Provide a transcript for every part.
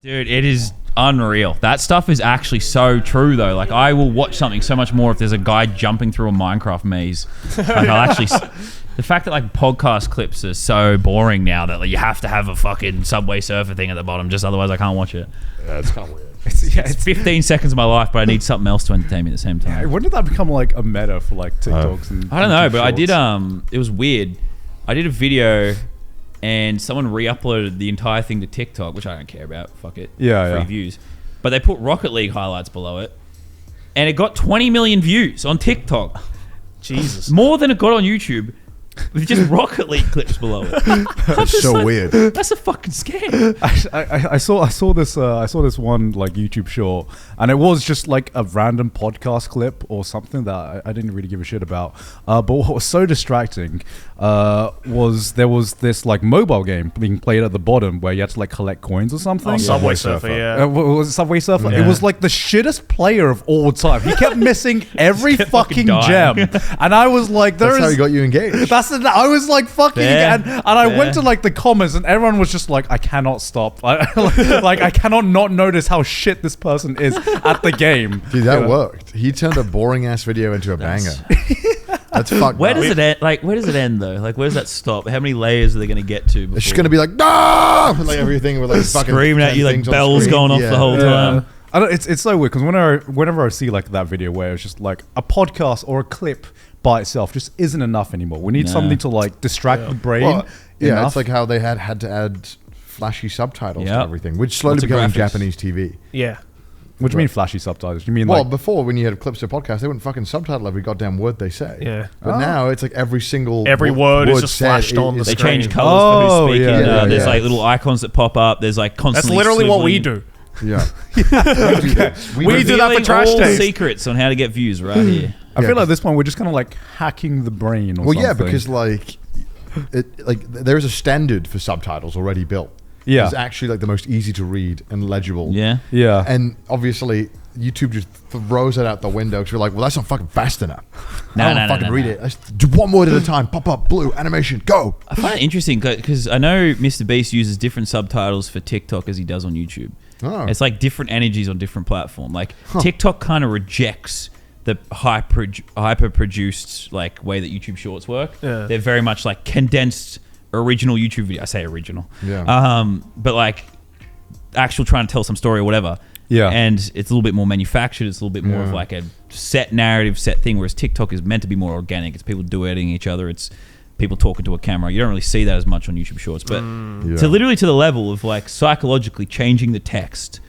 Dude, it is unreal. That stuff is actually so true, though. Like, I will watch something so much more if there's a guy jumping through a Minecraft maze. Like, I'll actually... The fact that, like, podcast clips are so boring now that, like, you have to have a fucking Subway Surfer thing at the bottom, just otherwise I can't watch it. Yeah, it's kind of weird. It's 15 seconds of my life, but I need something else to entertain me at the same time. Yeah, when did that become, like, a meta for, like, TikToks and I don't know, YouTube but I did... shorts? It was weird. I did a video... and someone re-uploaded the entire thing to TikTok, which I don't care about. Fuck it. Yeah, Free views. But they put Rocket League highlights below it. And it got 20 million views on TikTok. Jesus. More than it got on YouTube. With just Rocket League clips below it. That's so weird. That's a fucking scam. I saw this one like YouTube short, and it was just like a random podcast clip or something that I didn't really give a shit about. But what was so distracting was there was this like mobile game being played at the bottom where you had to like collect coins or something. Oh, Subway Surfer, yeah. Was it Subway Surfer? Yeah. It was like the shittest player of all time. He kept missing every kept fucking fucking gem, and I was like, That's how he got you engaged. I was like fucking, Fair. and I Fair. went to like the comments, and everyone was just like, I cannot stop. Like I cannot not notice how shit this person is at the game. Dude, that worked. He turned a boring ass video into a banger. That's fucked. Where up. does it end? Like, where does it end, though? Like, where does that stop? How many layers are they going to get to? It's just gonna be like, no, like everything with like fucking screaming at 10 you, like things on bells screen. going off the whole time. I don't, it's so weird because whenever I see like that video where it's just like a podcast or a clip by itself just isn't enough anymore. We need No. something to like distract the brain. Well, yeah, enough. it's like how they had to add flashy subtitles to Yep. everything, which slowly Lots of became graphics. Japanese TV. Yeah. What do you mean flashy subtitles? You mean Well, like before when you had clips of podcasts, they wouldn't fucking subtitle every goddamn word they say. Yeah. But now it's like every single word is just said flashed on the They screen. change colors for Oh, who's speaking. yeah, There's yeah. like little icons that pop up. There's like That's constantly literally what we swiveling- do. Yeah. We do that for revealing trash all taste. secrets on how to get views right here. I feel Yeah. like at this point we're just kind of like hacking the brain or Well, something. yeah, because like there's a standard for subtitles already built. Yeah. It's actually like the most easy to read and legible. Yeah. yeah. And obviously YouTube just throws it out the window because you're like, well, that's not fucking fast enough. No, I don't no, no, fucking no, read no. it. Let's do one word at a time. Pop up, blue, animation, go. I find it interesting because I know Mr. Beast uses different subtitles for TikTok as he does on YouTube. Oh. It's like different energies on different platform. Like TikTok kind of rejects the hyper produced like way that YouTube Shorts work. Yeah. They're very much like condensed original YouTube video. I say original. Yeah. But like actual trying to tell some story or whatever. Yeah. And it's a little bit more manufactured. It's a little bit more of Yeah. like a set narrative, set thing. Whereas TikTok is meant to be more organic. It's people duetting each other. It's people talking to a camera. You don't really see that as much on YouTube Shorts, but Yeah. to literally to the level of like psychologically changing the text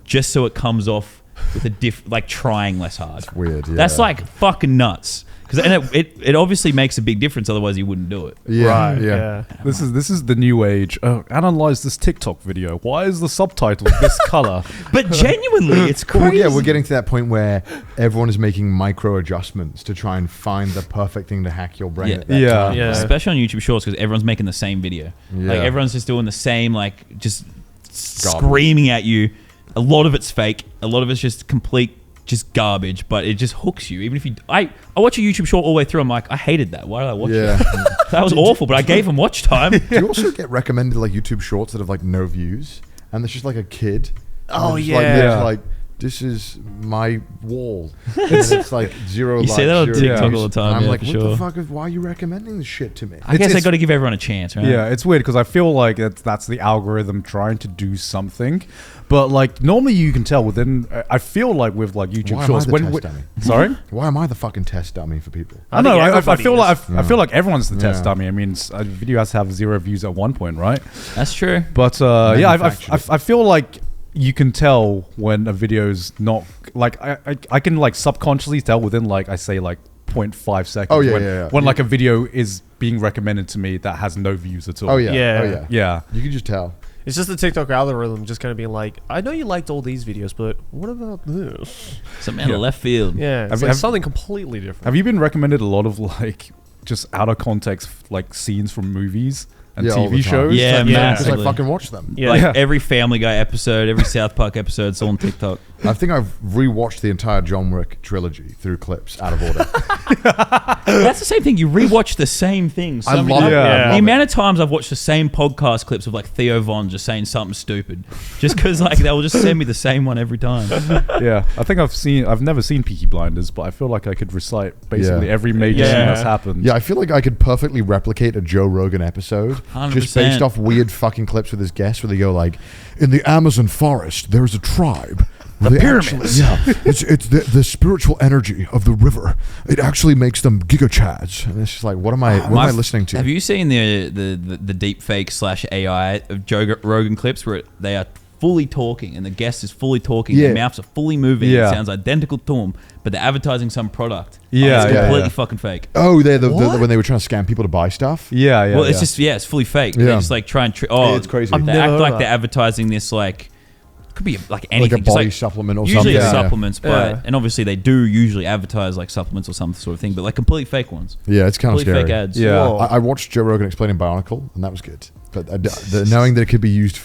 just so it comes off with a like trying less hard. Weird. Yeah. That's like fucking nuts. Because it obviously makes a big difference. Otherwise, you wouldn't do it. Yeah. Right. Yeah. Yeah. This is the new age. Analyze this TikTok video. Why is the subtitle this color? But genuinely, it's crazy. Well, yeah, we're getting to that point where everyone is making micro adjustments to try and find the perfect thing to hack your brain. Yeah. At that Yeah. time. Yeah. Especially on YouTube Shorts because everyone's making the same video. Like Yeah. everyone's just doing the same, like just screaming at you. A lot of it's fake. A lot of it's just complete, just garbage. But it just hooks you. Even if you, I watch a YouTube short all the way through. I'm like, I hated that. Why did I watch Yeah. that? That was awful. But I gave them watch time. Do you also get recommended like YouTube shorts that have like no views, and there's just like a kid? and Oh, they're just, yeah. Like, they're just Yeah. like, this is my wall. And it's like zero. You likes, see that on zero TikTok views. all the time, And I'm yeah, like, for what sure. the fuck? Why are you recommending this shit to me? I guess I it's- got to give everyone a chance, right? Yeah, it's weird because I feel like that's the algorithm trying to do something, but like normally you can tell within. I feel like with like YouTube Why am I Shorts, the test dummy? sorry, Why am I the fucking test dummy for people? I know. think I everybody feel like is. I feel like everyone's the test Yeah. dummy. I mean, a video has to have 0 views at one point, right? That's true. But yeah, Manufactured. I feel like you can tell when a video's not like I can like subconsciously tell within like I say like 0.5 seconds. Oh, yeah, when, yeah, yeah. when like a video is being recommended to me that has no views at all. Oh yeah. Yeah. Oh yeah. Yeah. You can just tell. It's just the TikTok algorithm just kind of being like, I know you liked all these videos, but what about this? Something out of left field. Yeah. It's Have- like have- something completely different. Have you been recommended a lot of like just out of context like scenes from movies? and Yeah, all the TV time. shows. Yeah, Because massively. I fucking watch them. Yeah. Like every Family Guy episode, every South Park episode, it's all on TikTok. I think I've rewatched the entire John Wick trilogy through clips out of order. That's the same thing. You rewatch the same thing. So I love many it. Yeah. I The love amount of times I've watched the same podcast clips of like Theo Von just saying something stupid, just because like they'll just send me the same one every time. Yeah, I think I've never seen Peaky Blinders, but I feel like I could recite basically Yeah. every major Yeah. scene that's happened. Yeah, I feel like I could perfectly replicate a Joe Rogan episode 100%. just based off weird fucking clips with his guests where they go like, in the Amazon forest, there's a tribe. The pyramids. It's the spiritual energy of the river. It actually makes them gigachads. And it's just like, what am I listening to? Have you seen the deep fake / AI of Joe Rogan clips where they are fully talking and the guest is fully talking, Yeah. their mouths are fully moving, Yeah. it sounds identical to them, but they're advertising some product. Yeah, it's yeah, completely yeah. fucking fake. Oh, they're when they were trying to scam people to buy stuff. Yeah, yeah. Well, it's yeah. just it's fully fake. Yeah. They just like try and It's crazy. I've They never act heard like of they're that. advertising this like could be like Like anything. a just body like, supplement or usually something. it's Yeah. supplements, but Yeah. and obviously they do usually advertise like supplements or some sort of thing, but like completely fake ones. Yeah, it's kind of Completely scary. fake ads. Yeah. Whoa. I watched Joe Rogan explaining Bionicle, and that was good. But knowing that it could be used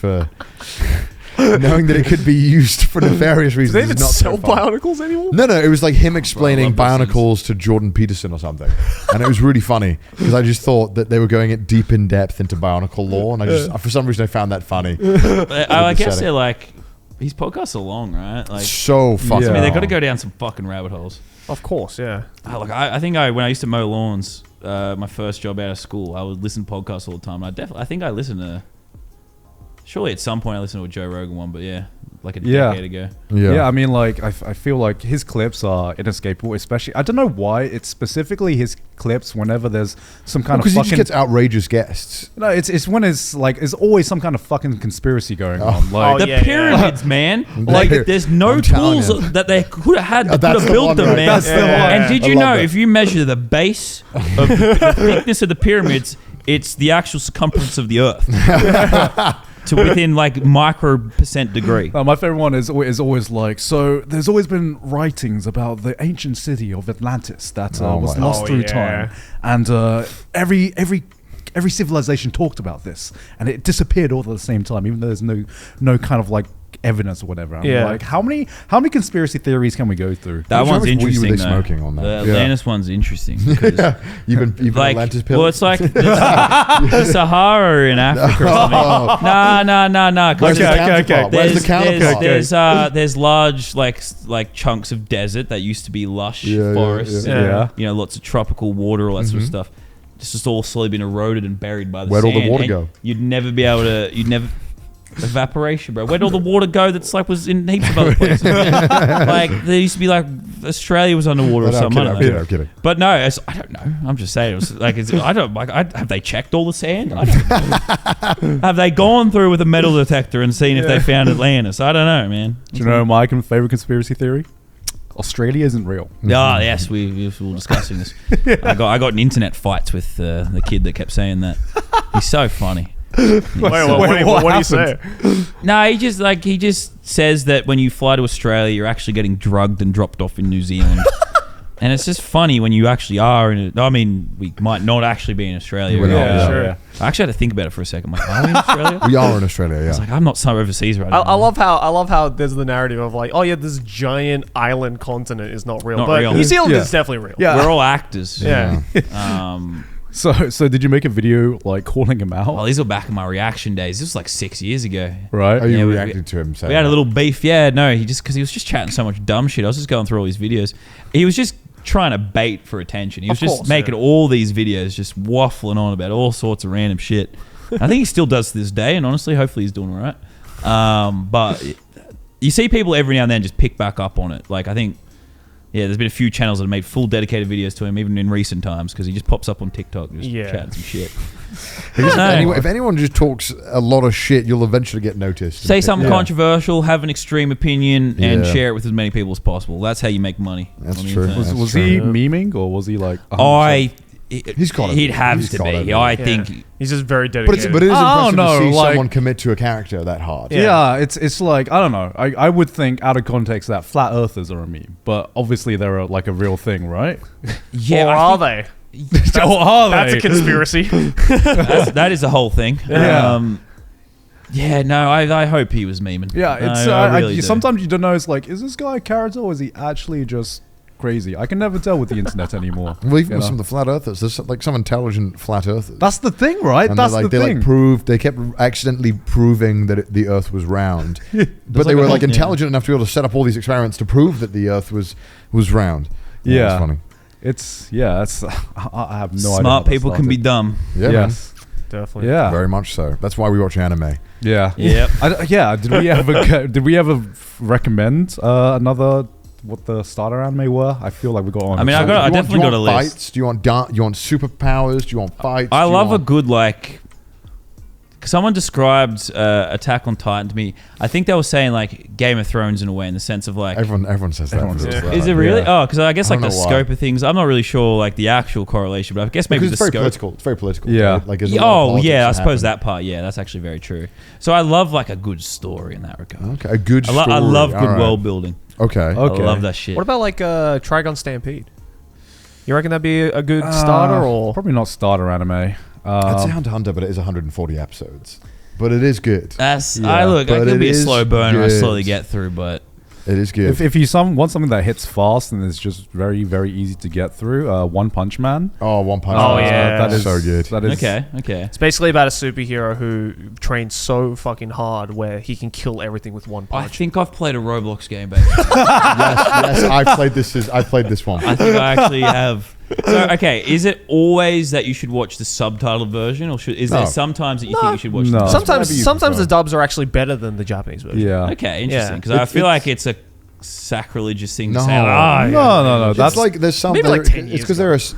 for nefarious Do reasons they is even not sell so fun. Bionicles anymore? No, it was like him explaining Bro, I love those Bionicles to Jordan Peterson or something, and it was really funny because I just thought that they were going it deep in depth into Bionicle lore, and I just for some reason I found that funny. But I guess setting. they're like these podcasts are long, right? Like So funny. I mean, Yeah. they've got to go down some fucking rabbit holes. Of course, yeah. I think when I used to mow lawns, my first job out of school, I would listen to podcasts all the time. I think I listened to. Surely at some point I listened to a Joe Rogan one, but yeah, like a Yeah. decade ago. Yeah, I mean, like, I feel like his clips are inescapable, especially, I don't know why, it's specifically his clips whenever there's some kind of because he just fucking... gets outrageous guests. No, it's when it's like, there's always some kind of fucking conspiracy going on. Like, The yeah, pyramids, man. Like, Like, there's no I'm telling tools you. that they could have had that could That's have the built one, them, right? man. That's the one. And did you I love know that. if you measure the base of the thickness of the pyramids, it's the actual circumference of the Earth to within like micro percent degree. my favorite one is always like, so there's always been writings about the ancient city of Atlantis that Oh was my- lost Oh, through yeah. time, and every civilization talked about this, and it disappeared all at the same time, even though there's no kind of like evidence or whatever. I'm Yeah. like, how many conspiracy theories can we go through? That How much one's weed were they interesting though. smoking on that? The Yeah. Atlantis one's interesting. Because You've been like, Atlantis pills. well, it's like the Sahara in Africa or something. Oh. No. Where's the Okay, counterpart? okay. Where's the counterpart? There's large like chunks of desert that used to be lush Yeah, forests. yeah. And, Yeah. you know, lots of tropical water, all that sort of stuff. It's just all slowly been eroded and buried by the Where'd all sand. the water and go? You'd never be able to. Evaporation, bro. Where'd all the water go? That's like was in heaps of other places. Like there used to be like Australia was underwater or No, something. I I'm don't kidding, know. I'm kidding. But no, I don't know. I'm just saying. It was like, have they checked all the sand? I don't know. Have they gone through with a metal detector and seen if they found Atlantis? I don't know, man. Do you know my favorite conspiracy theory? Australia isn't real. Oh, yes, we were discussing this. I got in internet fights with the kid that kept saying that. He's so funny. Wait, what do you say? No, he just says that when you fly to Australia, you're actually getting drugged and dropped off in New Zealand. And it's just funny when you actually are in it. I mean, we might not actually be in Australia. We're not, Yeah, sure. yeah. I actually had to think about it for a second. I'm like, are we in Australia? We are in Australia, I was yeah. like, I'm not so overseas right I now. love how there's the narrative of like, oh yeah, this giant island continent is not real, Not but real. New Zealand Yeah. is definitely real. Yeah. We're all actors. Yeah. So did you make a video like calling him out? Well, these were back in my reaction days. This was like 6 years ago. Right? Are you Yeah, we- reacting to him saying We had a that? little beef. Yeah, no, because he was just chatting so much dumb shit. I was just going through all these videos. He was just trying to bait for attention. He was Of just course, making yeah. all these videos, just waffling on about all sorts of random shit. I think he still does to this day, and honestly, hopefully he's doing all right. But you see people every now and then just pick back up on it. Like, I think, yeah, there's been a few channels that have made full dedicated videos to him, even in recent times, because he just pops up on TikTok just Yeah. chatting some shit. If anyone just talks a lot of shit, you'll eventually get noticed. Say something Yeah. controversial, have an extreme opinion, and Yeah. share it with as many people as possible. That's how you make money. That's on the true. internet. That's Was true. he memeing or was he like? 100%? He's gotta He'd be. have He's to gotta be. be. I Yeah. think. He's just very But dedicated. it is I impressive don't know, to see like- someone commit to a character that hard. Yeah, it's like, I don't know. I would think out of context that flat earthers are a meme, but obviously they're like a real thing, right? Yeah, or I are think- they? That's a conspiracy. That is the whole thing. Yeah. Yeah, no, I hope he was memeing. Yeah, it's I really do. sometimes you don't know. It's like, is this guy a character or is he actually just crazy? I can never tell with the internet anymore. Well, even you with know? some of the flat earthers, there's like some intelligent flat earthers. That's the thing, right? and That's they, like, the they thing. like proved they kept accidentally proving that the Earth was round, but There's they like were a like whole- intelligent enough to be able to set up all these experiments to prove that the Earth was round. Yeah. That's funny. That's I have no idea. how Smart that people can be started. dumb. Yeah, Yes. Definitely. Yeah. very much so. That's why we watch anime. Yeah. Yep. Yeah. Did we ever recommend another what the starter anime were? I feel like we got on. I mean, I So got- do you definitely want got a list. fights? Do you want do you want superpowers? Do you want fights? I Do you love a want- good like. Someone described Attack on Titan to me. I think they were saying like Game of Thrones in a way, in the sense of like. Everyone says that. Everyone says Yeah. that. Is it really? Yeah. Oh, because I guess I like don't the know why. scope of things. I'm not really sure like the actual correlation, but I guess maybe Because the it's very scope. political. It's very political. Yeah. right? Like, there's a lot of Oh politics yeah, I suppose happen. that part. Yeah, that's actually very true. So I love like a good story in that regard. Okay, a good I, story. I love good All right. world building. Okay. Okay. I love that shit. What about like Trigon Stampede? You reckon that'd be a good starter or? probably not starter anime? I'd say Hunter x Hunter, but it is 140 episodes. But it is good. That's Yeah, I look. I but could it be a is slow burner. I good. slowly get through, but It is good. If you want something that hits fast and is just very very easy to get through, One Punch Man. One Punch Oh, Man. yeah. that is so good. That is okay. It's basically about a superhero who trains so fucking hard where he can kill everything with one I punch. think I've played a Roblox game, baby. yes, I played this one. I think I actually have. So okay, is it always that you should watch the subtitled version, or is there No. sometimes that you think you should watch? No. The whatever you Sometimes prefer. the dubs are actually better than the Japanese version. Yeah. Okay, interesting. Yeah. Because I feel It's- like it's a sacrilegious thing to No. say. No. That's That's like there's some. Maybe like 10 it's years because there is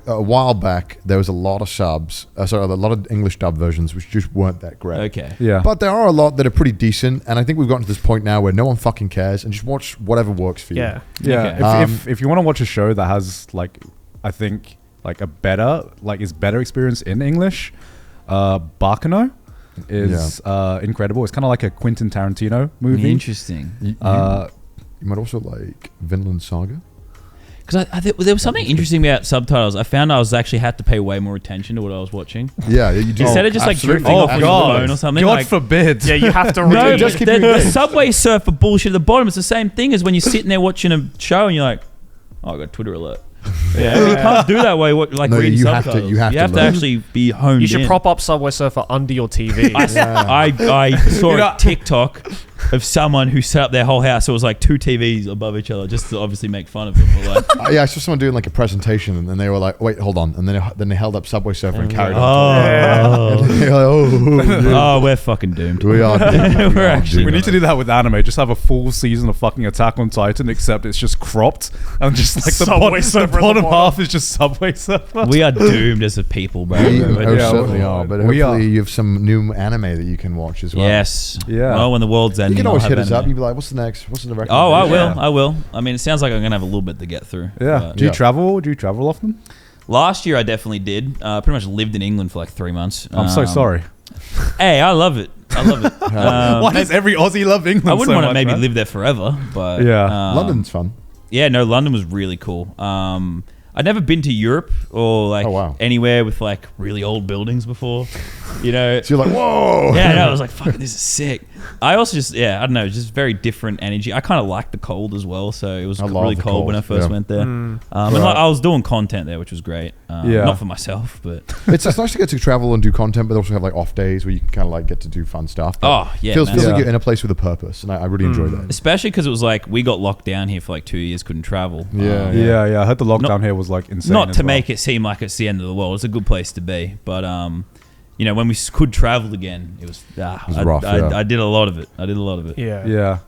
a while back there was a lot of subs. Sorry, a lot of English dub versions which just weren't that great. Okay. yeah. But there are a lot that are pretty decent, and I think we've gotten to this point now where no one fucking cares, and just watch whatever works for you. Yeah. Yeah, Okay. if you want to watch a show that has like, I think like a better is better experience in English, Bakano is incredible. It's kind of like a Quentin Tarantino movie. Interesting. You might also like Vinland Saga. Because there was something interesting about subtitles. I found I was actually had to pay way more attention to what I was watching. Yeah, you do. Instead of just like Absolutely. drifting off on your God. phone or something. God like, forbid. Yeah, you have to no, read. just but keep the, you the engaged. Subway Surfer bullshit at the bottom. It's the same thing as when you're sitting there watching a show and you're like, oh, I got a Twitter alert. Yeah, you can't do that way. Like No, reading you have to- subtitles. you have to learn. actually be honed You should in. prop up Subway Surfer under your TV. I saw You know- a TikTok of someone who set up their whole house. So it was like two TVs above each other, just to obviously make fun of it. But like, Yeah, I saw someone doing like a presentation, and then they were like, "Wait, hold on," and then they held up Subway Surfer and carried on. oh, And they're like, oh, we're fucking doomed. we are. We're actually- We need to do that with anime. Just have a full season of fucking Attack on Titan, except it's just cropped and just like the Subway Surfer at the bottom bottom. half is just Subway Surfer. We are doomed as a people, bro. We Yeah, certainly we- are, but we hopefully are. you have some new anime that you can watch as well. Yes. Yeah. Well, when the world's You ending, can I'll always have hit us up. anime. You'd be like, "What's the next? What's the recommendation?" Oh, I will. Yeah. I will. I mean, it sounds like I'm gonna have a little bit to get through. Yeah. but- Do you Yeah. travel? Do you travel often? Last year, I definitely did. Pretty much lived in England for like 3 months. I'm so sorry. Hey, I love it. I love it. Why does every Aussie love England? I wouldn't so want to much, maybe man? live there forever, but Yeah. London's fun. Yeah, no, London was really cool. I'd never been to Europe or like Oh, wow. anywhere with like really old buildings before. You know, So you're like, "Whoa!" yeah, no, I was like, fuck, this is sick. I also just, I don't know, just very different energy. I kind of like the cold as well, so it was I love really the cold when I cold, first yeah. went there. And Right. like, I was doing content there, which was great. Yeah. Not for myself, but It's nice to get to travel and do content, but also have like off days where you can kind of like get to do fun stuff. But oh yeah, feels man. like Yeah. you're in a place with a purpose, and I really enjoy that. Especially because it was like we got locked down here for like 2 years, couldn't travel. Yeah, Yeah. I heard the lockdown Not- here was like insane. Not as to well. make it seem like it's the end of the world. It's a good place to be, but you know, when we could travel again, it was, was rough, yeah. I did a lot of it. I did a lot of it. Yeah. Yeah.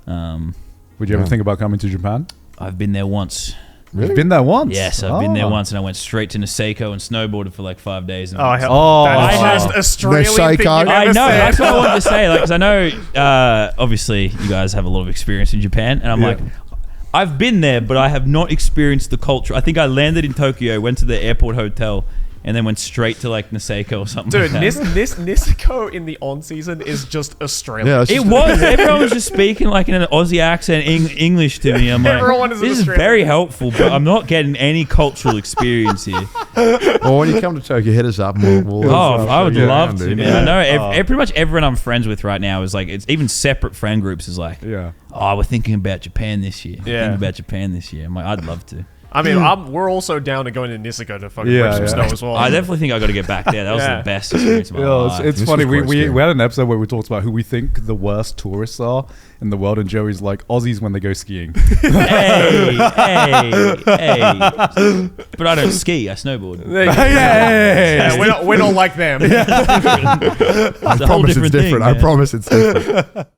Would you ever Yeah. think about coming to Japan? I've been there once. Really? You've been there once. Yes, I've been there Oh. once, and I went straight to Niseko and snowboarded for like 5 days. And Oh, hell. Oh. That is I the most know. Australian The thing you've psycho. ever I know. said. That's what I wanted to say. Like, because I know, obviously, you guys have a lot of experience in Japan, and I'm Yeah. like, I've been there, but I have not experienced the culture. I think I landed in Tokyo, went to the airport hotel and then went straight to like Niseko or something. Dude, like that. Niseko in the on season is just Australian. Yeah, it's It just- was. Everyone was just speaking like in an Aussie accent, English to me. I'm like, Everyone is an this is Australian. very helpful, but I'm not getting any cultural experience here. Well, when you come to Tokyo, hit us up. And we'll I would show you love around, to, dude. man. I know pretty much everyone I'm friends with right now is like, it's even separate friend groups is like, Yeah. oh, we're thinking about Japan this year. Yeah. Thinking about Japan this year. I'm like, I'd love to. I mean, we're also down to going to Niseko to fucking Yeah, rip some yeah. snow as well. I definitely think I got to get back there. That was Yeah. the best experience of my Yeah, life. it's This funny. was We, quite we, scary. we had an episode where we talked about who we think the worst tourists are in the world, and Joey's like Aussies when they go skiing. hey. But I don't ski. I snowboard. Yeah, we don't like them. It's I a whole promise it's different thing, different. I man. promise it's different.